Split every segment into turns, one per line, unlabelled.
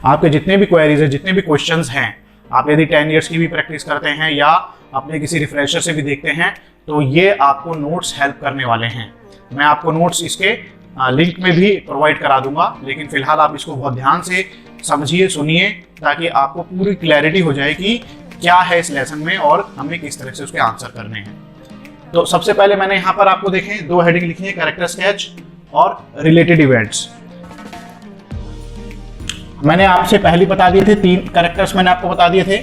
आपके जितने भी क्वेरीज हैं, जितने भी क्वेश्चंस हैं, आप यदि 10 ईयर्स की भी प्रैक्टिस करते हैं या अपने किसी रिफ्रेशर से भी देखते हैं, तो ये आपको नोट्स हेल्प करने वाले हैं। मैं आपको नोट्स इसके लिंक में भी प्रोवाइड करा दूंगा, लेकिन फिलहाल आप इसको बहुत ध्यान से समझिए, सुनिए, ताकि आपको पूरी क्लैरिटी हो जाए कि क्या है इस लेसन में और हमें किस तरह से उसके आंसर करने हैं। तो सबसे पहले मैंने यहाँ पर आपको देखें 2 हेडिंग लिखी है, कैरेक्टर स्केच और रिलेटेड इवेंट्स। मैंने आपसे पहले बता दिए थे, 3 कैरेक्टर्स मैंने आपको बता दिए थे,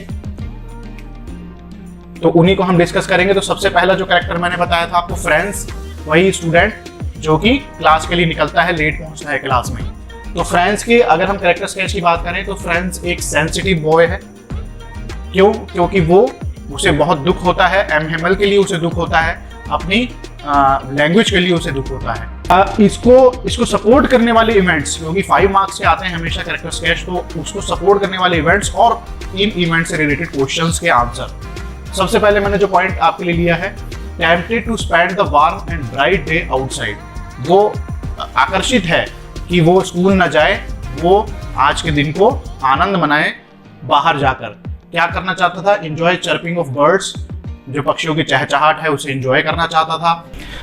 तो उन्हीं को हम डिस्कस करेंगे। तो सबसे पहला जो कैरेक्टर मैंने बताया था आपको, फ्रेंड्स, वही स्टूडेंट जो कि क्लास के लिए निकलता है, लेट पहुंचता है क्लास में। तो फ्रेंड्स की अगर हम कैरेक्टर स्केच की बात करें तो फ्रेंड्स एक सेंसिटिव बॉय है। क्यों? क्योंकि उसे बहुत दुख होता है, एम हेमल के लिए उसे दुख होता है, अपनी लैंग्वेज के लिए उसे दुख होता है। इसको सपोर्ट करने वाले इवेंट्स, क्योंकि 5 मार्क्स के आते हैं हमेशा कैरेक्टर स्केच, तो उसको सपोर्ट करने वाले इवेंट्स और 3 इवेंट से रिलेटेड क्वेश्चंस के आंसर। सबसे पहले मैंने जो पॉइंट आपके लिए लिया है, tempted to spend the warm and bright day outside. वो आकर्षित है कि वो स्कूल न जाए, वो आज के दिन को आनंद मनाए बाहर जाकर। क्या करना चाहता था? एंजॉय चर्पिंग ऑफ बर्ड्स, जो पक्षियों की चहचहाट है उसे एंजॉय करना चाहता था।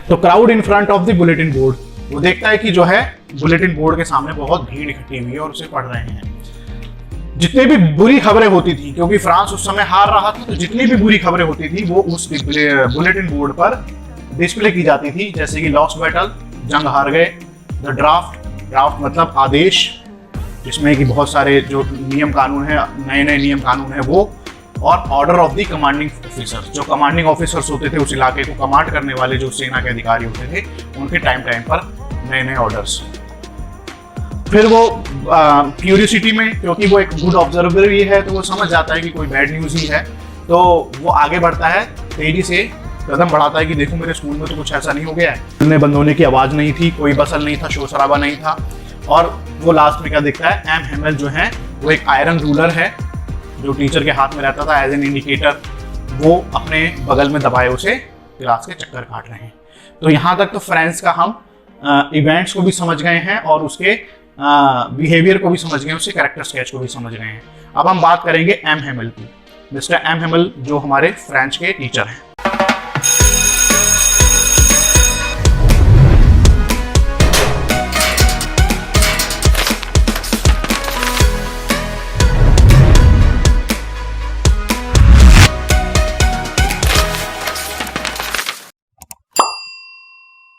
तो crowd in front of the bulletin board, वो देखता है कि जो है बुलेटिन बोर्ड के सामने बहुत भीड़ इकट्ठी हुई है और उसे पढ़ रहे हैं। जितनी भी बुरी खबरें होती थी, क्योंकि फ्रांस उस समय हार रहा था, तो जितनी भी बुरी खबरें होती थी वो उस बुलेटिन बोर्ड पर डिस्प्ले की जाती थी, जैसे कि लॉस्ट बैटल, जंग हार गए, द ड्राफ्ट मतलब आदेश, जिसमें कि बहुत सारे जो नियम कानून है, नए नए नियम कानून है वो, और order of the commanding officer, जो कमांडिंग ऑफिसर्स होते थे उस इलाके को कमांड करने वाले जो सेना के अधिकारी होते थे, उनके टाइम पर नए नए ऑर्डर्स। फिर वो क्यूरियोसिटी में, क्योंकि वो एक गुड ऑब्जर्वर भी है, तो वो समझ जाता है कि कोई बैड न्यूज़ ही है, तो वो आगे बढ़ता है, तेजी से कदम बढ़ाता है कि देखो मेरे स्कूल में तो कुछ ऐसा नहीं हो गया है। उन्हें बंद होने की आवाज़ नहीं थी, कोई बसल नहीं था, शोर शराबा नहीं था। और वो लास्ट में क्या दिखता है, एम हेमल जो है वो एक आयरन रूलर है जो टीचर के हाथ में रहता था एज एन इंडिकेटर, वो अपने बगल में दबाए उसे क्लास के चक्कर काट रहे हैं। तो यहाँ तक तो फ्रेंड्स का हम इवेंट्स को भी समझ गए हैं और उसके बिहेवियर को भी समझ गए, उसके कैरेक्टर स्केच को भी समझ गए हैं। अब हम बात करेंगे एम हेमल की, मिस्टर एम हेमल जो हमारे फ्रेंच के टीचर हैं।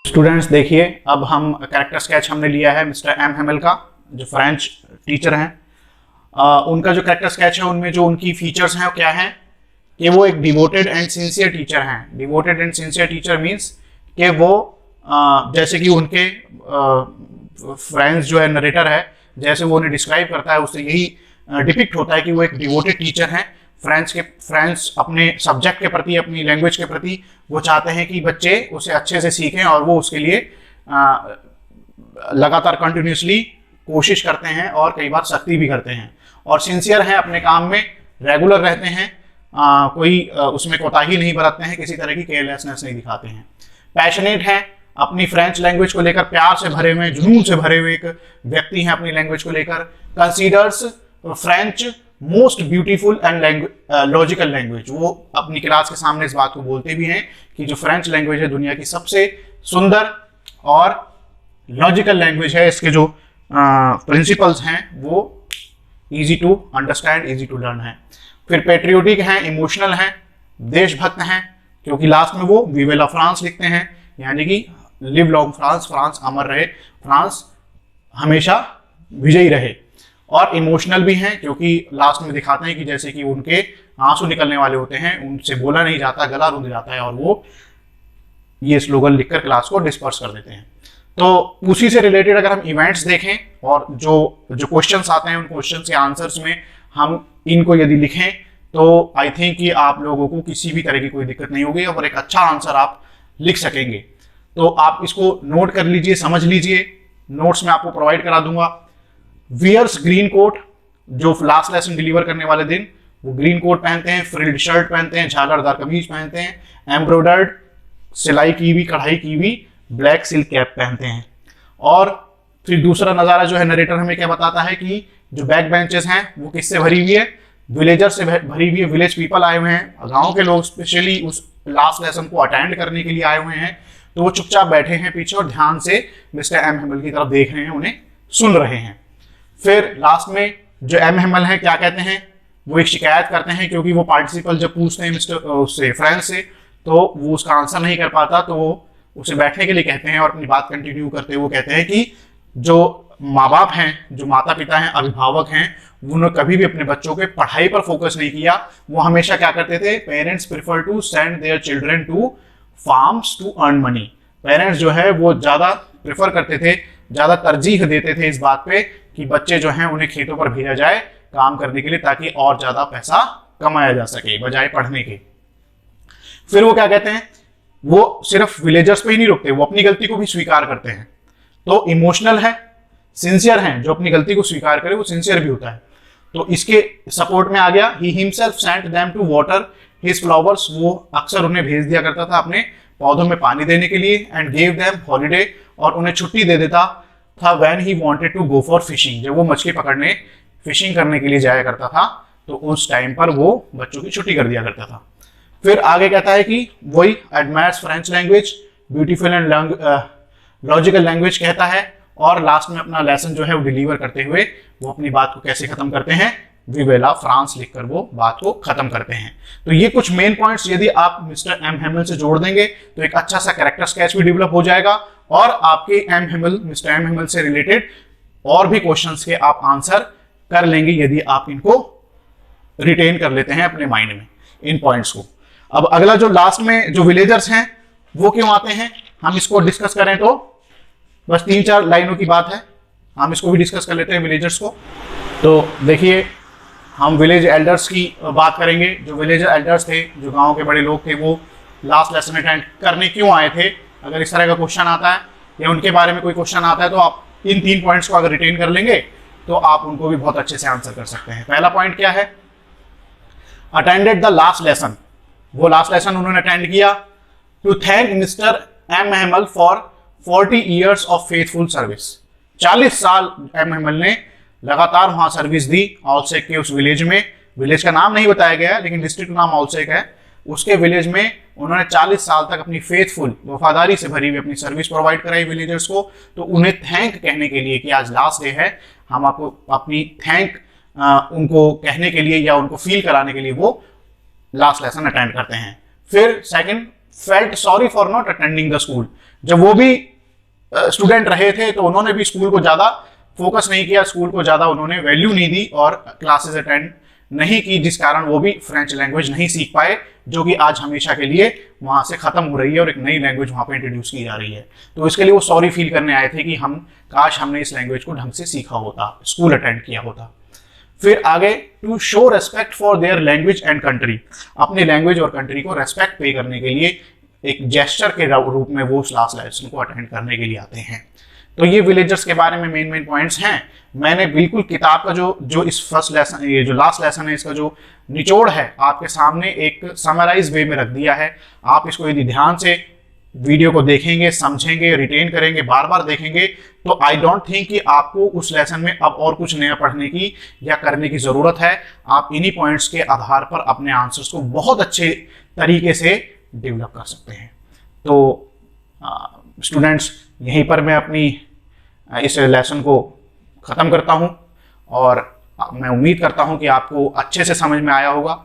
स्टूडेंट्स देखिए, अब हम कैरेक्टर स्केच हमने लिया है मिस्टर एम हेमल का, जो फ्रेंच टीचर हैं। उनका जो कैरेक्टर स्केच है उनमें जो उनकी फीचर्स हैं वो क्या हैं कि वो एक डिवोटेड एंड सिंसियर टीचर हैं। Devoted and sincere teacher means कि वो जैसे कि उनके फ्रेंड्स जो है नरेटर है, जैसे वो उन्हें डिस्क्राइब करता है उससे यही डिपिक्ट होता है कि वो एक डिवोटेड टीचर हैं। फ्रेंड्स अपने सब्जेक्ट के प्रति, अपनी लैंग्वेज के प्रति वो चाहते हैं कि बच्चे उसे अच्छे से सीखें और वो उसके लिए लगातार कंटिन्यूसली कोशिश करते हैं और कई बार सख्ती भी करते हैं। और सिंसियर हैं अपने काम में, रेगुलर रहते हैं, कोई उसमें कोताही नहीं बरतते हैं, किसी तरह की केयरलेसनेस नहीं दिखाते हैं। पैशनेट हैं, अपनी फ्रेंच लैंग्वेज को लेकर प्यार से भरे हुए, जुनून से भरे हुए एक व्यक्ति हैं अपनी लैंग्वेज को लेकर। Considers French most beautiful and logical language, वो अपनी क्लास के सामने इस बात को बोलते भी हैं कि जो फ्रेंच लैंग्वेज है दुनिया की सबसे सुंदर और लॉजिकल लैंग्वेज है। इसके जो प्रिंसिपल्स हैं वो easy to understand, easy to learn है। फिर पेट्रियोटिक हैं, इमोशनल हैं, देशभक्त हैं, क्योंकि लास्ट में वो विवे ला फ्रांस लिखते हैं, यानी कि लिव लॉन्ग फ्रांस, फ्रांस अमर रहे, फ्रांस हमेशा विजयी रहे। और इमोशनल भी हैं, क्योंकि लास्ट में दिखाते हैं कि जैसे कि उनके आंसू निकलने वाले होते हैं, उनसे बोला नहीं जाता, गला रुंध जाता है, और वो ये स्लोगन लिखकर क्लास को डिस्पर्स कर देते हैं। तो उसी से रिलेटेड अगर हम इवेंट्स देखें और जो क्वेश्चंस आते हैं उन क्वेश्चंस के आंसर्स में हम इनको यदि लिखें तो आई थिंक कि आप लोगों को किसी भी तरह की कोई दिक्कत नहीं होगी और एक अच्छा आंसर आप लिख सकेंगे। तो आप इसको नोट कर लीजिए, समझ लीजिए, नोट्स में आपको प्रोवाइड करा दूंगा। वियर्स ग्रीन कोट, जो लास्ट लेसन डिलीवर करने वाले दिन वो ग्रीन कोट पहनते हैं, फ्रिल्ड शर्ट पहनते हैं, झालरदार कमीज पहनते हैं, एम्ब्रॉयडर्ड सिलाई की हुई, कढ़ाई की हुई ब्लैक सिल्क कैप पहनते हैं। और फिर दूसरा नज़ारा जो है, नरेटर हमें क्या बताता है कि जो बैक बेंचेस हैं वो किससे भरी हुई है, विलेजर से भरी हुई है। विलेज पीपल आए हुए हैं, गांव के लोग स्पेशली उस लास्ट लेसन को अटेंड करने के लिए आए हुए हैं। तो वो चुपचाप बैठे हैं पीछे और ध्यान से मिस्टर एम हेमल की तरफ देख रहे हैं, उन्हें सुन रहे हैं। फिर लास्ट में जो एम हेमल है क्या कहते हैं, वो एक शिकायत करते हैं, क्योंकि वो पार्टिसिपल जब पूछते हैं मिस्टर उससे फ्रेंच से तो वो उसका आंसर नहीं कर पाता, तो वो उसे बैठने के लिए कहते हैं और अपनी बात कंटिन्यू करते हुए वो कहते हैं कि जो माँ बाप हैं, जो माता पिता हैं, अभिभावक हैं, उन्होंने कभी भी अपने बच्चों के पढ़ाई पर फोकस नहीं किया। वो हमेशा क्या करते थे, parents prefer to send their children to farms to earn money. Parents जो है वो ज्यादा प्रेफर करते थे, ज्यादा तरजीह देते थे इस बात पे कि बच्चे जो हैं उन्हें खेतों पर भेजा जाए काम करने के लिए, ताकि और ज्यादा पैसा कमाया जा सके बजाय पढ़ने के। फिर वो क्या कहते हैं, वो सिर्फ विलेजर्स पे ही नहीं रुकते, वो अपनी गलती को भी स्वीकार करते हैं। तो इमोशनल है, सिंसियर हैं, जो अपनी गलती को स्वीकार करे वो सिंसियर भी होता है। तो इसके सपोर्ट में आ गया, he himself sent them to water his flowers. वो अक्सर उन्हें भेज दिया करता था अपने पौधों में पानी देने के लिए। एंड गेव देम हॉलीडे, और उन्हें छुट्टी दे देता था when he wanted to go for fishing. जब वो मछली पकड़ने, फिशिंग करने के लिए जाया करता था तो उस टाइम पर वो बच्चों की छुट्टी कर दिया करता था। फिर आगे कहता है कि वही admires French language, beautiful and logical language कहता है। और लास्ट में अपना लेसन जो है वो डिलीवर करते हुए वो अपनी बात को कैसे खत्म करते हैं, विवेला फ्रांस लिखकर वो बात को खत्म करते हैं। तो ये कुछ मेन पॉइंट्स यदि आप मिस्टर एम हेमल से जोड़ देंगे तो एक अच्छा सा कैरेक्टर स्केच भी डेवलप हो जाएगा, और आपके मिस्टर एम हेमल से रिलेटेड और भी क्वेश्चंस के आप आंसर कर लेंगे यदि आप इनको रिटेन कर लेते हैं अपने माइंड में, इन पॉइंट्स को। अब अगला जो लास्ट में जो विलेजर्स हैं वो क्यों आते हैं, हम इसको डिस्कस करें तो बस 3-4 लाइनों की बात है, हम इसको भी डिस्कस कर लेते हैं विलेजर्स को। तो देखिए, हम विलेज एल्डर्स की बात करेंगे। जो विलेज एल्डर्स थे, जो गांव के बड़े लोग थे, वो लास्ट लेसन अटेंड करने क्यों आए थे। अगर इस तरह का क्वेश्चन आता है या उनके बारे में कोई क्वेश्चन आता है तो आप इन 3 पॉइंट्स को अगर रिटेन कर लेंगे तो आप उनको भी बहुत अच्छे से आंसर कर सकते हैं। पहला पॉइंट क्या है, अटेंडेड द लास्ट लेसन। वो लास्ट लेसन उन्होंने अटेंड किया to thank mister M Hemal for 40 years of faithful service. 40 साल एम हेमल ने लगातार वहां सर्विस दी ऑलसेक के उस विलेज में। विलेज का नाम नहीं बताया गया लेकिन डिस्ट्रिक्ट नाम ऑलसेक है। उसके विलेज में उन्होंने 40 साल तक अपनी फेथफुल, वफादारी से भरी हुई अपनी सर्विस प्रोवाइड कराई विलेजर्स को। तो उन्हें थैंक कहने के लिए कि आज लास्ट डे है, हम आपको अपनी थैंक उनको कहने के लिए या उनको फील कराने के लिए वो लास्ट लेसन अटेंड करते हैं। फिर second, felt sorry for not attending the school. जब वो भी स्टूडेंट रहे थे तो उन्होंने भी स्कूल को ज्यादा फोकस नहीं किया, स्कूल को ज्यादा उन्होंने वैल्यू नहीं दी और क्लासेस अटेंड नहीं की, जिस कारण वो भी फ्रेंच लैंग्वेज नहीं सीख पाए, जो कि आज हमेशा के लिए वहां से खत्म हो रही है और एक नई लैंग्वेज वहां पे इंट्रोड्यूस की जा रही है। तो इसके लिए वो सॉरी फील करने आए थे कि हम काश हमने इस लैंग्वेज को ढंग से सीखा होता, स्कूल अटेंड किया होता। फिर आगे, to show respect for their language and country. अपनी लैंग्वेज और कंट्री को रेस्पेक्ट पे करने के लिए एक जेस्चर के रूप में वो उस लास्ट लेसन को अटेंड करने के लिए आते हैं। तो ये विलेजर्स के बारे में मेन पॉइंट्स हैं। मैंने बिल्कुल किताब का जो इस फर्स्ट लेसन, ये जो लास्ट लेसन है, इसका जो निचोड़ है आपके सामने एक समराइज वे में रख दिया है। आप इसको यदि ध्यान से वीडियो को देखेंगे, समझेंगे, रिटेन करेंगे, बार बार देखेंगे तो आई डोंट थिंक कि आपको उस लेसन में अब और कुछ नया पढ़ने की या करने की जरूरत है। आप इन्हीं पॉइंट्स के आधार पर अपने आंसर्स को बहुत अच्छे तरीके से डेवलप कर सकते हैं। तो स्टूडेंट्स, यहीं पर मैं अपनी इस लेसन को ख़त्म करता हूं और मैं उम्मीद करता हूं कि आपको अच्छे से समझ में आया होगा।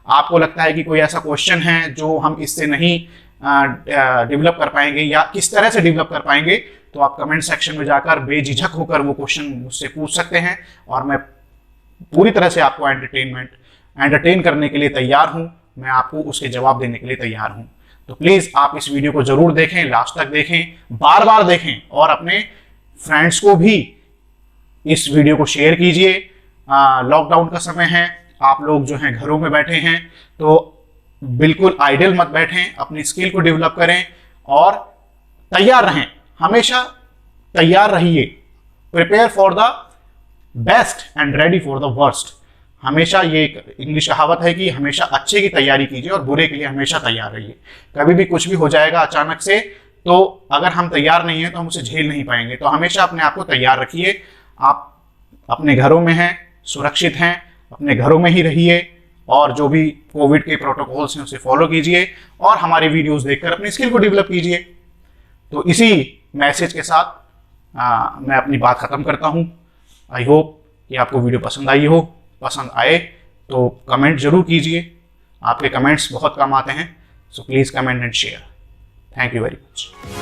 आपको लगता है कि कोई ऐसा क्वेश्चन है जो हम इससे नहीं डेवलप कर पाएंगे या किस तरह से डेवलप कर पाएंगे, तो आप कमेंट सेक्शन में जाकर बेझिझक होकर वो क्वेश्चन मुझसे पूछ सकते हैं और मैं पूरी तरह से आपको एंटरटेन करने के लिए तैयार हूं। मैं आपको उसके जवाब देने के लिए तैयार हूं। तो प्लीज आप इस वीडियो को जरूर देखें, लास्ट तक देखें, बार बार देखें और अपने फ्रेंड्स को भी इस वीडियो को शेयर कीजिए। लॉकडाउन का समय है, आप लोग जो हैं घरों में बैठे हैं, तो बिल्कुल आइडियल मत बैठें, अपनी स्किल को डेवलप करें और तैयार रहें। हमेशा तैयार रहिए। Prepare for the best and ready for the worst. हमेशा ये एक इंग्लिश कहावत है कि हमेशा अच्छे की तैयारी कीजिए और बुरे के लिए हमेशा तैयार रहिए। कभी भी कुछ भी हो जाएगा अचानक से, तो अगर हम तैयार नहीं हैं तो हम उसे झेल नहीं पाएंगे। तो हमेशा अपने आप को तैयार रखिए। आप अपने घरों में हैं, सुरक्षित हैं, अपने घरों में ही रहिए और जो भी कोविड के प्रोटोकॉल्स हैं उसे फॉलो कीजिए और हमारी वीडियोस देखकर अपनी स्किल को डेवलप कीजिए। तो इसी मैसेज के साथ मैं अपनी बात खत्म करता हूँ। आई होप कि आपको वीडियो पसंद आई हो। पसंद आए तो कमेंट जरूर कीजिए, आपके कमेंट्स बहुत कम आते हैं, so please comment and share. Thank you very much.